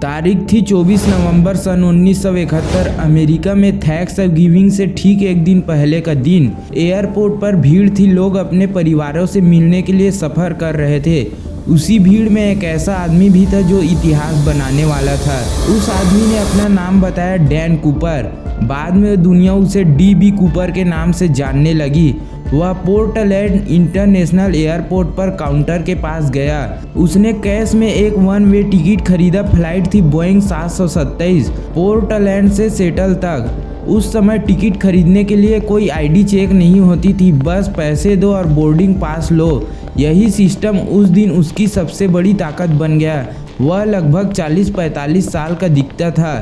तारीख थी 24 नवंबर सन 1971। अमेरिका में थैंक्सगिविंग से ठीक एक दिन पहले का दिन। एयरपोर्ट पर भीड़ थी, लोग अपने परिवारों से मिलने के लिए सफ़र कर रहे थे। उसी भीड़ में एक ऐसा आदमी भी था जो इतिहास बनाने वाला था। उस आदमी ने अपना नाम बताया डैन कूपर। बाद में दुनिया उसे डी.बी. कूपर के नाम से जानने लगी। वह पोर्टलैंड इंटरनेशनल एयरपोर्ट पर काउंटर के पास गया। उसने कैश में एक वन वे टिकट खरीदा। फ्लाइट थी बोइंग 727 पोर्टलैंड से सेटल तक। उस समय टिकट खरीदने के लिए कोई आईडी चेक नहीं होती थी, बस पैसे दो और बोर्डिंग पास लो। यही सिस्टम उस दिन उसकी सबसे बड़ी ताकत बन गया। वह लगभग 40-45 साल का दिखता था।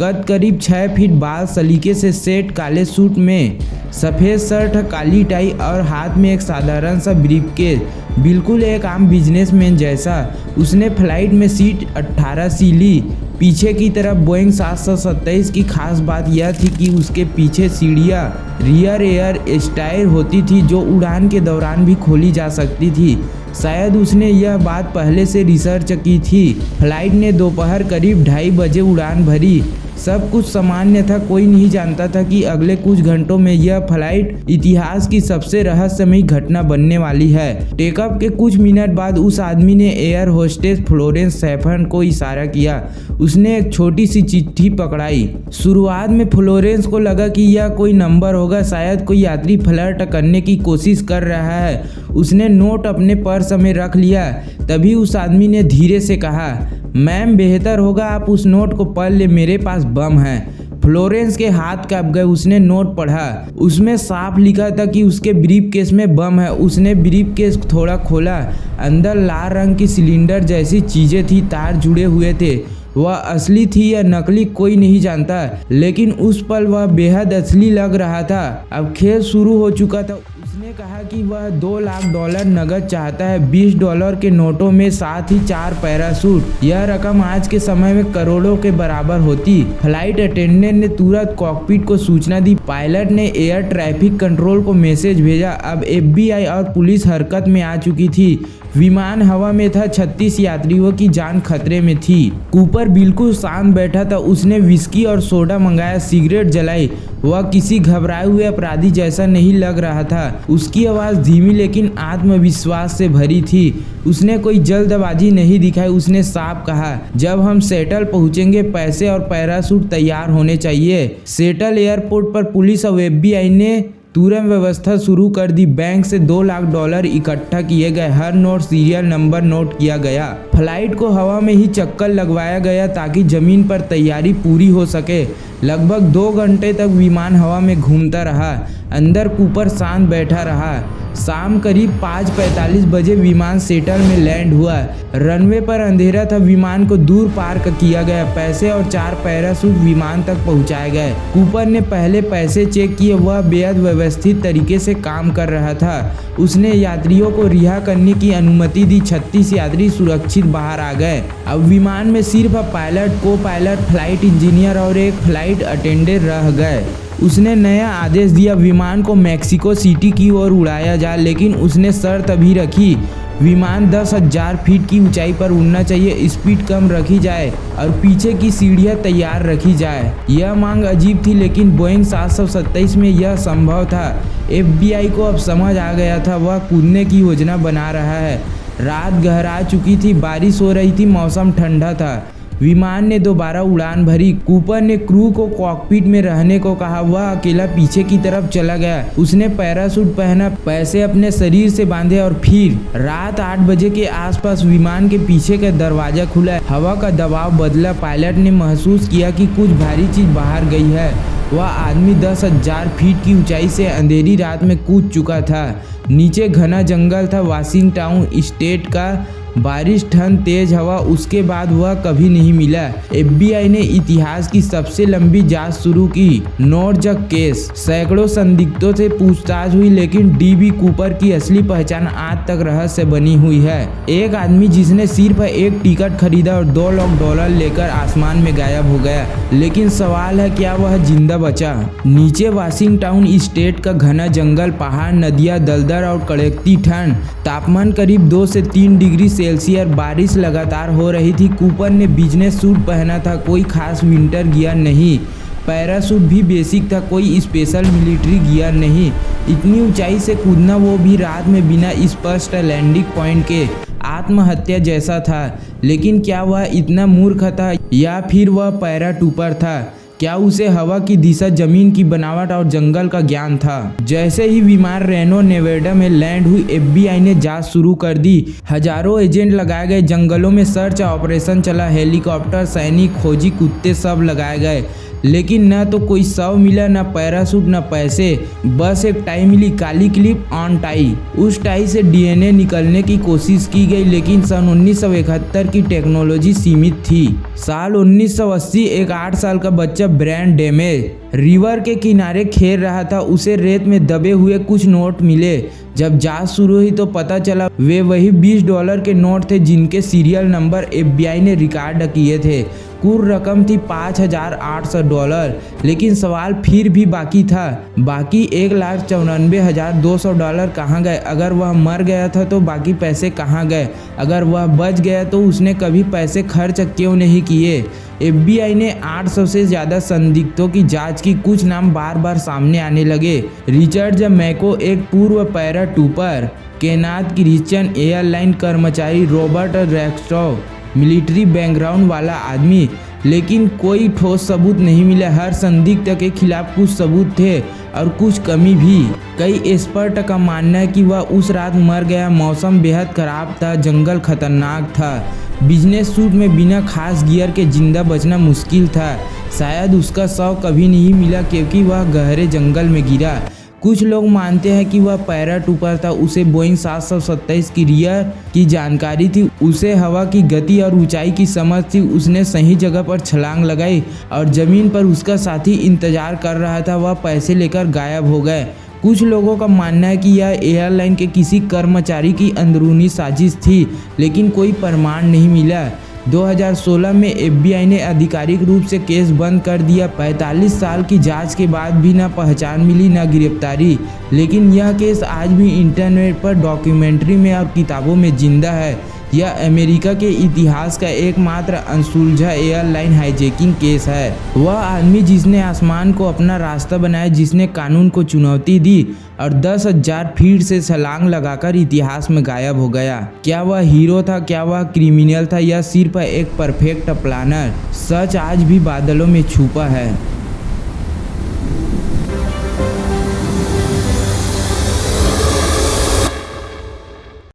कद करीब 6 फीट, बाल सलीके से सेट, काले सूट में सफ़ेद शर्ट, काली टाई और हाथ में एक साधारण सा ब्रीफकेस, बिल्कुल एक आम बिजनेसमैन जैसा। उसने फ्लाइट में सीट 18 सी ली, पीछे की तरफ बोइंग 727 की खास बात यह थी कि उसके पीछे सीढ़ियाँ रियर एयर स्टायर होती थी जो उड़ान के दौरान भी खोली जा सकती थी। शायद उसने यह बात पहले से रिसर्च की थी। फ्लाइट ने दोपहर करीब 2:30 बजे उड़ान भरी। सब कुछ सामान्य था, कोई नहीं जानता था कि अगले कुछ घंटों में यह फ्लाइट इतिहास की सबसे रहस्यमयी घटना बनने वाली है। टेकअप के कुछ मिनट बाद उस आदमी ने एयर होस्टेस फ्लोरेंस सैफर्न को इशारा किया। उसने एक छोटी सी चिट्ठी पकड़ाई। शुरुआत में फ्लोरेंस को लगा कि यह कोई नंबर होगा, शायद कोई यात्री फ्लर्ट करने की कोशिश कर रहा है। उसने नोट अपने पर्स में रख लिया। तभी उस आदमी ने धीरे से कहा, मैम बेहतर होगा आप उस नोट को पढ़ ले, मेरे पास बम है। फ्लोरेंस के हाथ कांप गए। उसने नोट पढ़ा। उसमें साफ लिखा था कि उसके ब्रीफकेस में बम है। उसने ब्रीफकेस थोड़ा खोला। अंदर लाल रंग की सिलेंडर जैसी चीजें थी, तार जुड़े हुए थे। वह असली थी या नकली कोई नहीं जानता, लेकिन उस पल वह बेहद असली लग रहा था। अब खेल शुरू हो चुका था। उसने कहा कि वह $2 लाख नगद चाहता है, $20 के नोटों में, साथ ही 4 पैराशूट। यह रकम आज के समय में करोड़ों के बराबर होती। फ्लाइट अटेंडेंट ने तुरंत कॉकपिट को सूचना दी। पायलट ने एयर ट्रैफिक कंट्रोल को मैसेज भेजा। अब FBI और पुलिस हरकत में आ चुकी थी। विमान हवा में था, 36 यात्रियों की जान खतरे में थी। कूपर बिल्कुल शांत बैठा था। उसने विस्की और सोडा मंगाया, सिगरेट जलाई। वह किसी घबराए हुए अपराधी जैसा नहीं लग रहा था। उसकी आवाज़ धीमी लेकिन आत्मविश्वास से भरी थी। उसने कोई जल्दबाजी नहीं दिखाई। उसने साफ कहा, जब हम सेटल पहुंचेंगे पैसे और पैराशूट तैयार होने चाहिए। सेटल एयरपोर्ट पर पुलिस और FBI ने तुरंत व्यवस्था शुरू कर दी। बैंक से $2 लाख इकट्ठा किए गए। हर नोट सीरियल नंबर नोट किया गया। फ्लाइट को हवा में ही चक्कर लगवाया गया ताकि जमीन पर तैयारी पूरी हो सके। लगभग 2 घंटे तक विमान हवा में घूमता रहा। अंदर कूपर शांत बैठा रहा। शाम करीब 5:45 बजे विमान सेटल में लैंड हुआ। रनवे पर अंधेरा था। विमान को दूर पार्क किया गया। पैसे और 4 पैराशूट विमान तक पहुंचाए गए। कूपर ने पहले पैसे चेक किए। वह बेहद व्यवस्थित तरीके से काम कर रहा था। उसने यात्रियों को रिहा करने की अनुमति दी। 36 यात्री सुरक्षित बाहर आ गए। अब विमान में सिर्फ पायलट, को पायलट, फ्लाइट इंजीनियर और एक फ्लाइट अटेंडेंट रह गए। उसने नया आदेश दिया, विमान को मैक्सिको सिटी की ओर उड़ाया जाए, लेकिन उसने शर्त अभी रखी, विमान 10,000 फीट की ऊंचाई पर उड़ना चाहिए, स्पीड कम रखी जाए और पीछे की सीढ़ियां तैयार रखी जाए। यह मांग अजीब थी, लेकिन बोइंग 727 में यह संभव था। FBI को अब समझ आ गया था, वह कूदने की योजना बना रहा है। रात गहरा चुकी थी, बारिश हो रही थी, मौसम ठंडा था। विमान ने दोबारा उड़ान भरी। कूपर ने क्रू को कॉकपिट में रहने को कहा। वह अकेला पीछे की तरफ चला गया। उसने पैराशूट पहना, पैसे अपने शरीर से बांधे और फिर रात 8 बजे के आसपास विमान के पीछे का दरवाजा खुला। हवा का दबाव बदला। पायलट ने महसूस किया कि कुछ भारी चीज बाहर गई है। वह आदमी 10,000 फीट की ऊंचाई से अंधेरी रात में कूद चुका था। नीचे घना जंगल था, वाशिंगटन स्टेट का बारिश, ठंड, तेज हवा। उसके बाद वह कभी नहीं मिला। FBI ने इतिहास की सबसे लंबी जांच शुरू की। नोरजक केस। सैकड़ों संदिग्धों से पूछताछ हुई, लेकिन डी.बी. कूपर की असली पहचान आज तक रहस्य बनी हुई है। एक आदमी जिसने सिर्फ एक टिकट खरीदा और $2 लाख लेकर आसमान में गायब हो गया। लेकिन सवाल है, क्या वह जिंदा बचा? नीचे वाशिंगटन स्टेट का घना जंगल, पहाड़, नदियाँ, दलदल और कड़कती ठंड। तापमान करीब 2 से 3 डिग्री सेल्सियस बारिश लगातार हो रही थी। कूपर ने बिजनेस सूट पहना था, कोई खास विंटर गियर नहीं। पैराशूट भी बेसिक था, कोई स्पेशल मिलिट्री गियर नहीं। इतनी ऊंचाई से कूदना, वो भी रात में बिना स्पष्ट लैंडिंग पॉइंट के, आत्महत्या जैसा था। लेकिन क्या वह इतना मूर्ख था या फिर वह पैराटूपर था? क्या उसे हवा की दिशा, जमीन की बनावट और जंगल का ज्ञान था? जैसे ही विमान रेनो नेवाडा में लैंड हुई, FBI ने जांच शुरू कर दी। हजारों एजेंट लगाए गए, जंगलों में सर्च ऑपरेशन चला, हेलीकॉप्टर, सैनिक, खोजी कुत्ते सब लगाए गए, लेकिन न तो कोई शव मिला, न पैराशूट, न पैसे। बस एक टाई मिली, काली क्लिप ऑन टाई। उस टाई से DNA निकलने की कोशिश की गई, लेकिन सन 1971 की टेक्नोलॉजी सीमित थी। साल 1980 एक 8 साल का बच्चा ब्रेन डैमेज रिवर के किनारे खेल रहा था। उसे रेत में दबे हुए कुछ नोट मिले। जब जांच शुरू हुई तो पता चला वे वही $20 के नोट थे जिनके सीरियल नंबर FBI ने रिकॉर्ड किए थे। कुल रकम थी $5,800। लेकिन सवाल फिर भी बाकी था। बाकी $1,94,200 कहाँ गए? अगर वह मर गया था तो बाकी पैसे कहाँ गए? अगर वह बच गया तो उसने कभी पैसे खर्च क्यों नहीं किए? FBI ने 800 से ज़्यादा संदिग्धों की जांच की। कुछ नाम बार बार सामने आने लगे। रिचर्ड मैको, एक पूर्व पैराटूपर, केनाथ क्रिश्चियन, एयरलाइन कर्मचारी, रॉबर्ट रेक्सटॉव, मिलिट्री बैकग्राउंड वाला आदमी। लेकिन कोई ठोस सबूत नहीं मिला। हर संदिग्ध के खिलाफ कुछ सबूत थे और कुछ कमी भी। कई एक्सपर्ट का मानना है कि वह उस रात मर गया। मौसम बेहद खराब था, जंगल खतरनाक था। बिजनेस सूट में बिना खास गियर के जिंदा बचना मुश्किल था। शायद उसका शव कभी नहीं मिला क्योंकि वह गहरे जंगल में गिरा। कुछ लोग मानते हैं कि वह पैराटूपर था। उसे बोइंग 727 की रियर की जानकारी थी, उसे हवा की गति और ऊंचाई की समझ थी। उसने सही जगह पर छलांग लगाई और जमीन पर उसका साथी इंतजार कर रहा था। वह पैसे लेकर गायब हो गए। कुछ लोगों का मानना है कि यह एयरलाइन के किसी कर्मचारी की अंदरूनी साजिश थी, लेकिन कोई प्रमाण नहीं मिला। 2016 में FBI ने आधिकारिक रूप से केस बंद कर दिया। 45 साल की जांच के बाद भी न पहचान मिली, न गिरफ्तारी। लेकिन यह केस आज भी इंटरनेट पर, डॉक्यूमेंट्री में और किताबों में जिंदा है। यह अमेरिका के इतिहास का एकमात्र अनसुलझा एयरलाइन हाईजैकिंग केस है। वह आदमी जिसने आसमान को अपना रास्ता बनाया, जिसने कानून को चुनौती दी और 10,000 फीट से छलांग लगाकर इतिहास में गायब हो गया। क्या वह हीरो था? क्या वह क्रिमिनल था या सिर्फ एक परफेक्ट प्लानर? सच आज भी बादलों में छुपा है।